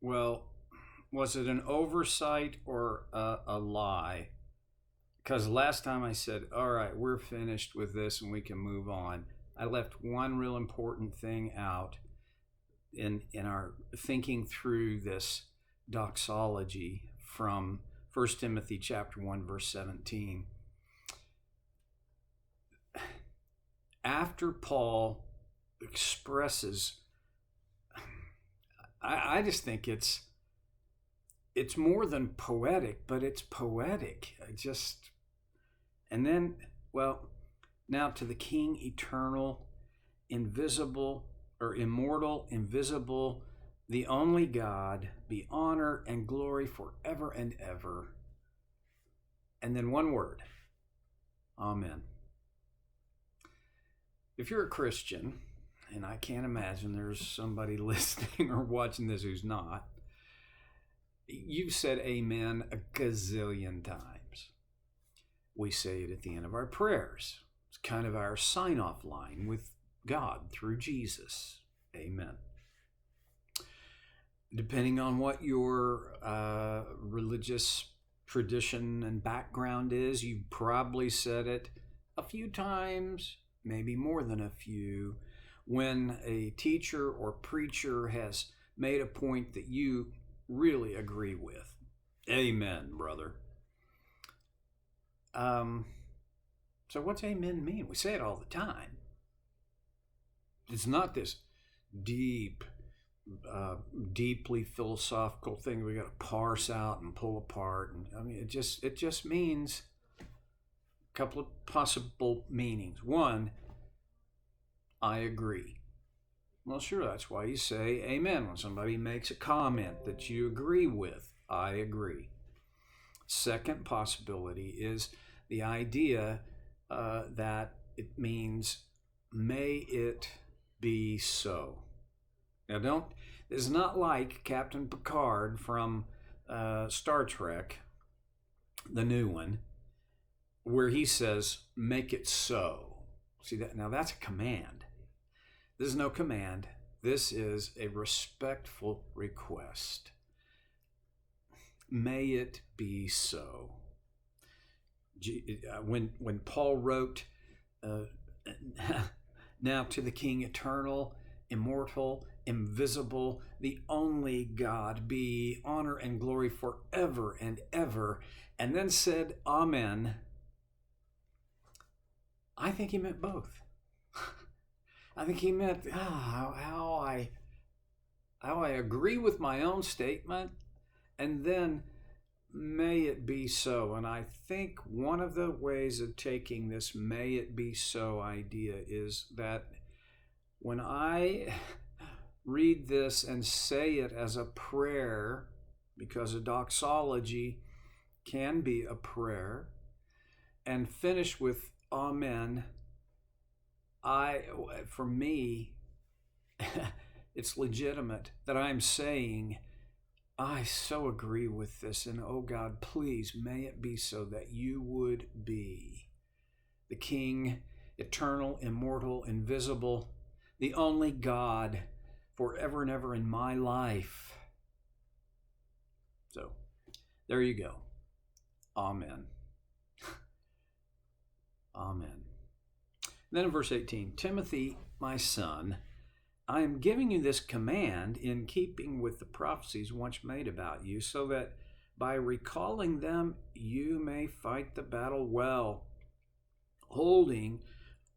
Well, was it an oversight or a lie? Because last time I said, all right, we're finished with this and we can move on, I left one real important thing out in our thinking through this doxology from First Timothy chapter 1, verse 17. After Paul expresses, I just think it's more than poetic, but it's poetic. And then, well, now to the King, eternal, invisible, or immortal, invisible, the only God, be honor and glory forever and ever. And then one word, Amen. If you're a Christian, and I can't imagine there's somebody listening or watching this who's not, you've said amen a gazillion times. We say it at the end of our prayers. It's kind of our sign-off line with God through Jesus. Amen. Depending on what your religious tradition and background is, you've probably said it a few times, maybe more than a few, when a teacher or preacher has made a point that you really agree with. Amen, brother. So what's amen mean? We say it all the time. It's not this deep, deeply philosophical thing we got to parse out and pull apart. And I mean, it just means a couple of possible meanings. One, I agree. Well, sure, that's why you say amen when somebody makes a comment that you agree with. I agree. Second possibility is the idea that it means, may it be so. Now, it's not like Captain Picard from Star Trek, the new one, where he says, make it so. See that? Now that's a command. This is no command. This is a respectful request. May it be so. When Paul wrote, now to the King, eternal, immortal, invisible, the only God, be honor and glory forever and ever, and then said, Amen, I think he meant both. I think he meant how I agree with my own statement, and then may it be so. And I think one of the ways of taking this may it be so idea is that when I read this and say it as a prayer, because a doxology can be a prayer, and finish with Amen, for me, it's legitimate that I'm saying, I so agree with this, and oh God, please, may it be so that you would be the King, eternal, immortal, invisible, the only God forever and ever in my life. So, there you go. Amen. Amen. Then in verse 18, Timothy, my son, I am giving you this command in keeping with the prophecies once made about you, so that by recalling them you may fight the battle well, holding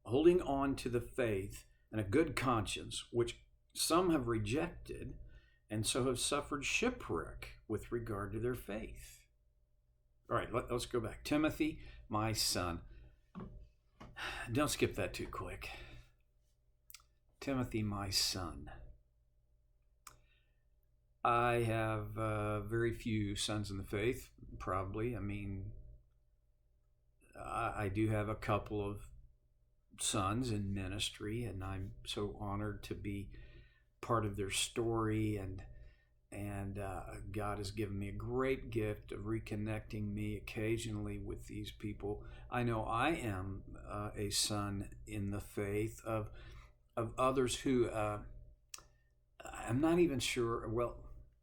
on to the faith and a good conscience, which some have rejected and so have suffered shipwreck with regard to their faith. All right, let's go back. Timothy, my son. Don't skip that too quick. Timothy, my son. I have very few sons in the faith, probably. I mean, I do have a couple of sons in ministry, and I'm so honored to be part of their story, and God has given me a great gift of reconnecting me occasionally with these people. I know I am a son in the faith of others who I'm not even sure. Well,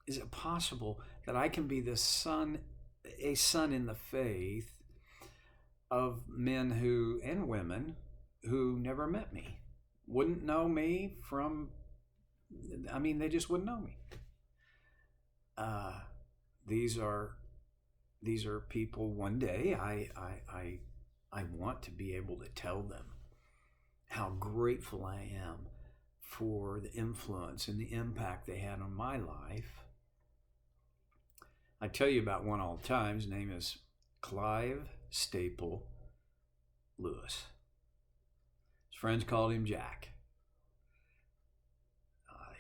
is it possible that I can be a son in the faith of men who and women who never met me, wouldn't know me from, I mean, they just wouldn't know me. These are people. One day I want to be able to tell them how grateful I am for the influence and the impact they had on my life. I tell you about one all the time. His name is Clive Staple Lewis. His friends called him Jack.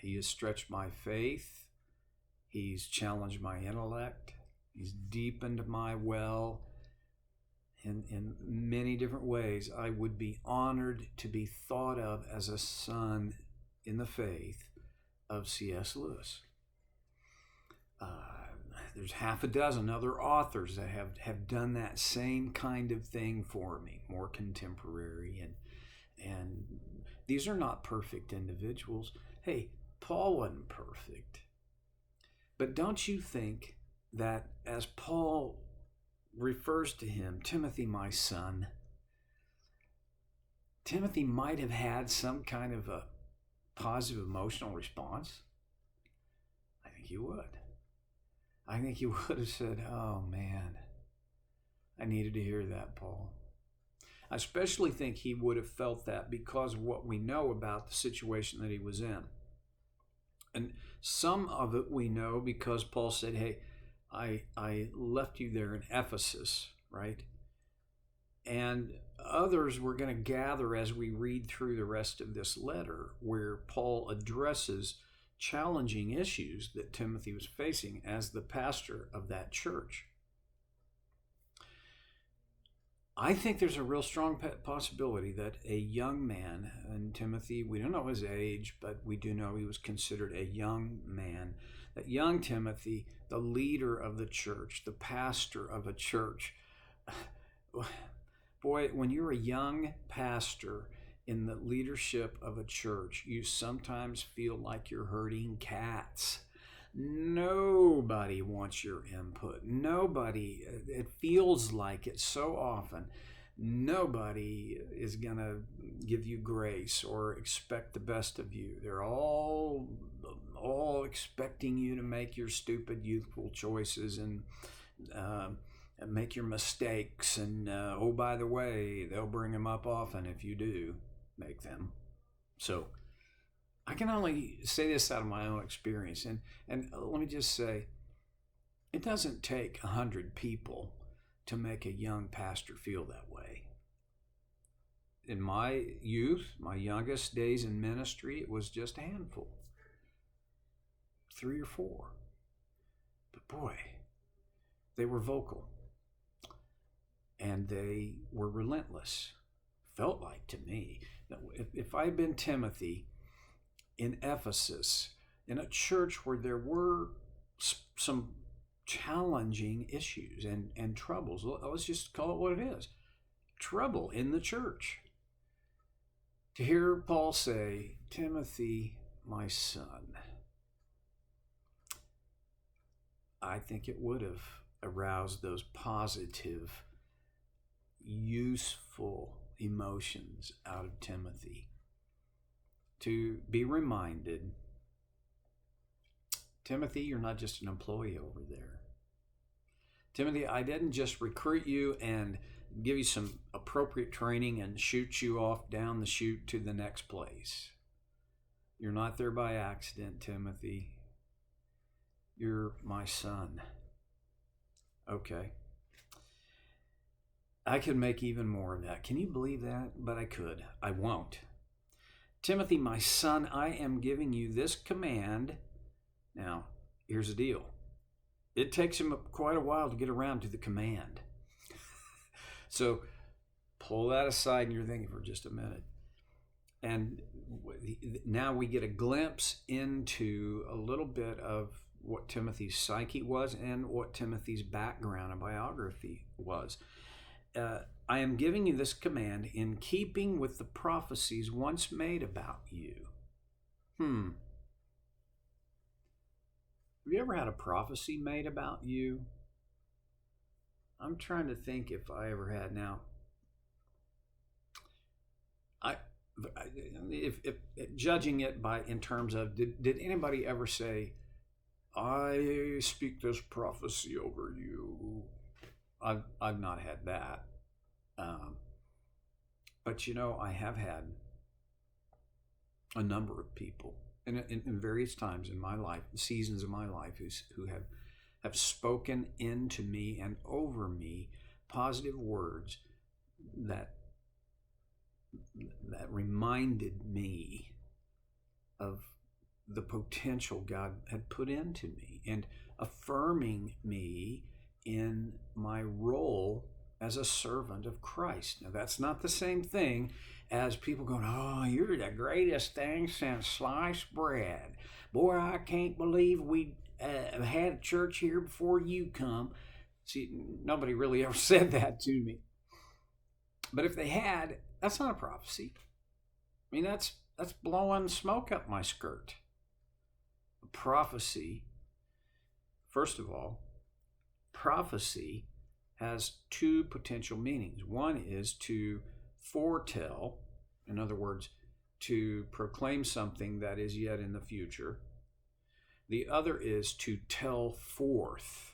He has stretched my faith. He's challenged my intellect. He's deepened my well in many different ways. I would be honored to be thought of as a son in the faith of C.S. Lewis. There's half a dozen other authors that have done that same kind of thing for me, more contemporary. And these are not perfect individuals. Hey, Paul wasn't perfect. But don't you think that as Paul refers to him, Timothy, my son, Timothy might have had some kind of a positive emotional response? I think he would. I think he would have said, oh man, I needed to hear that, Paul. I especially think he would have felt that because of what we know about the situation that he was in. And some of it we know because Paul said, hey, I left you there in Ephesus, right? And others we're going to gather as we read through the rest of this letter, where Paul addresses challenging issues that Timothy was facing as the pastor of that church. I think there's a real strong possibility that a young man, and Timothy, we don't know his age, but we do know he was considered a young man, that young Timothy, the leader of the church, the pastor of a church. Boy, when you're a young pastor in the leadership of a church, you sometimes feel like you're herding cats. Nobody wants your input. Nobody, it feels like it so often, nobody is going to give you grace or expect the best of you. They're all expecting you to make your stupid youthful choices and make your mistakes. And oh, by the way, they'll bring them up often if you do make them. So I can only say this out of my own experience. And let me just say, it doesn't take 100 people to make a young pastor feel that way. In my youth, my youngest days in ministry, it was just a handful. 3 or 4. But boy, they were vocal. And they were relentless. Felt like to me. If I had been Timothy in Ephesus, in a church where there were some challenging issues and troubles, let's just call it what it is, trouble in the church, to hear Paul say, Timothy, my son, I think it would have aroused those positive, useful emotions out of Timothy. To be reminded, Timothy, you're not just an employee over there. Timothy, I didn't just recruit you and give you some appropriate training and shoot you off down the chute to the next place. You're not there by accident, Timothy. You're my son. Okay. I could make even more of that. Can you believe that? But I could. I won't. Timothy, my son, I am giving you this command. Now, here's the deal. It takes him quite a while to get around to the command. So pull that aside and you're thinking for just a minute. And now we get a glimpse into a little bit of what Timothy's psyche was and what Timothy's background and biography was. I am giving you this command in keeping with the prophecies once made about you. Have you ever had a prophecy made about you? I'm trying to think if I ever had. Now, I, if judging it by in terms of did anybody ever say, I speak this prophecy over you? I've not had that, but I have had a number of people in various times in my life, seasons of my life, who have spoken into me and over me positive words that reminded me of the potential God had put into me and affirming me in my role as a servant of Christ. Now, that's not the same thing as people going, oh, you're the greatest thing since sliced bread. Boy, I can't believe we had a church here before you come. See, nobody really ever said that to me. But if they had, that's not a prophecy. I mean, that's blowing smoke up my skirt. A prophecy, first of all, prophecy has two potential meanings. One is to foretell, in other words, to proclaim something that is yet in the future. The other is to tell forth,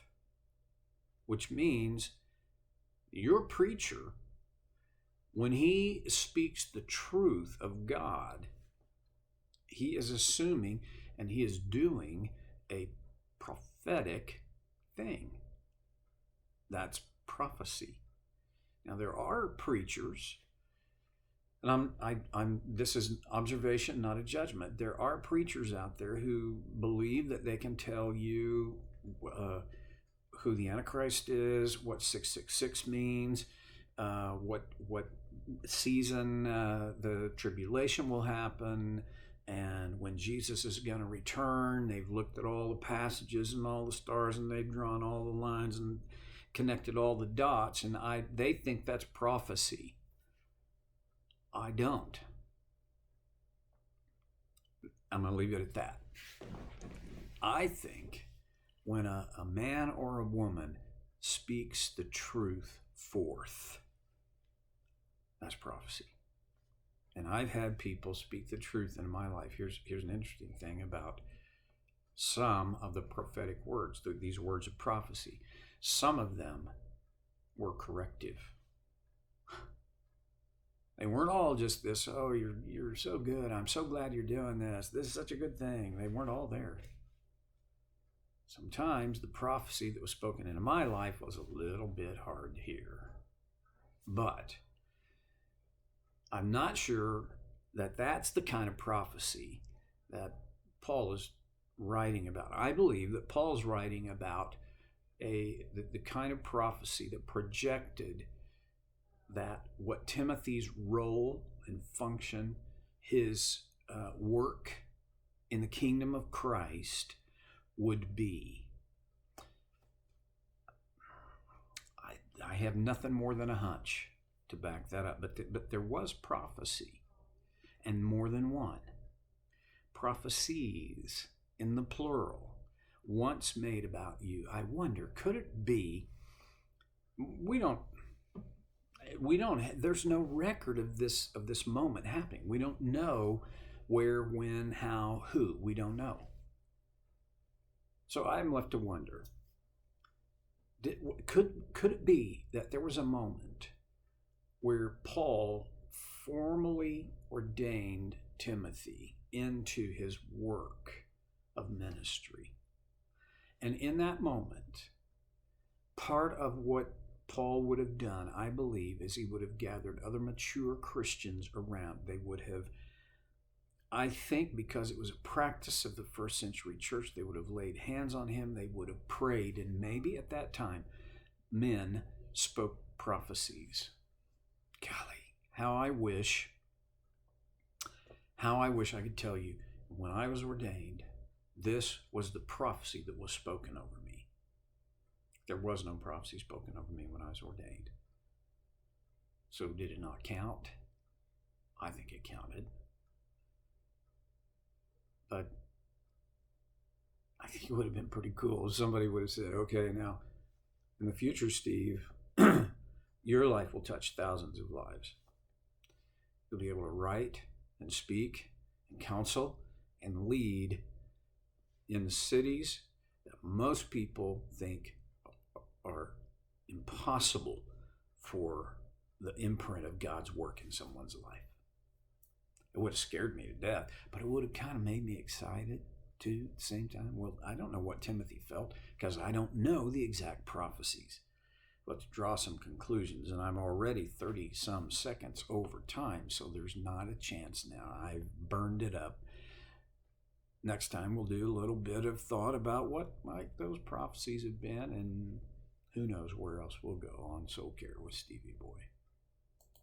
which means your preacher, when he speaks the truth of God, he is assuming and he is doing a prophetic thing. That's prophecy. Now, there are preachers, and I'm this is an observation, not a judgment. There are preachers out there who believe that they can tell you who the Antichrist is, what 666 means, what season the tribulation will happen, and when Jesus is going to return. They've looked at all the passages and all the stars, and they've drawn all the lines and connected all the dots, and they think that's prophecy. I don't. I'm going to leave it at that. I think when a man or a woman speaks the truth forth, that's prophecy. And I've had people speak the truth in my life. Here's an interesting thing about some of the prophetic words, these words of prophecy. Some of them were corrective. They weren't all just this, oh, you're so good. I'm so glad you're doing this. This is such a good thing. They weren't all there. Sometimes the prophecy that was spoken into my life was a little bit hard to hear. But I'm not sure that that's the kind of prophecy that Paul is writing about. I believe that Paul's writing about the kind of prophecy that projected that what Timothy's role and function, his work in the kingdom of Christ would be. I have nothing more than a hunch to back that up, but there was prophecy, and more than one. Prophecies in the plural, once made about you. I wonder, could it be? We don't. There's no record of this moment happening. We don't know where, when, how, who. We don't know. So I'm left to wonder. Could it be that there was a moment where Paul formally ordained Timothy into his work of ministry? And in that moment, part of what Paul would have done, I believe, is he would have gathered other mature Christians around. They would have, I think, because it was a practice of the first century church, they would have laid hands on him, they would have prayed, and maybe at that time, men spoke prophecies. Golly, how I wish I could tell you, when I was ordained, this was the prophecy that was spoken over me. There was no prophecy spoken over me when I was ordained. So did it not count? I think it counted. But I think it would have been pretty cool if somebody would have said, okay, now in the future, Steve, your life will touch thousands of lives. You'll be able to write and speak and counsel and lead in cities that most people think are impossible for the imprint of God's work in someone's life. It would have scared me to death, but it would have kind of made me excited too at the same time. Well, I don't know what Timothy felt because I don't know the exact prophecies. Let's draw some conclusions, and I'm already 30-some seconds over time, so there's not a chance now. I've burned it up. Next time we'll do a little bit of thought about what might those prophecies have been, and who knows where else we'll go on Soul Care with Stevie Boy.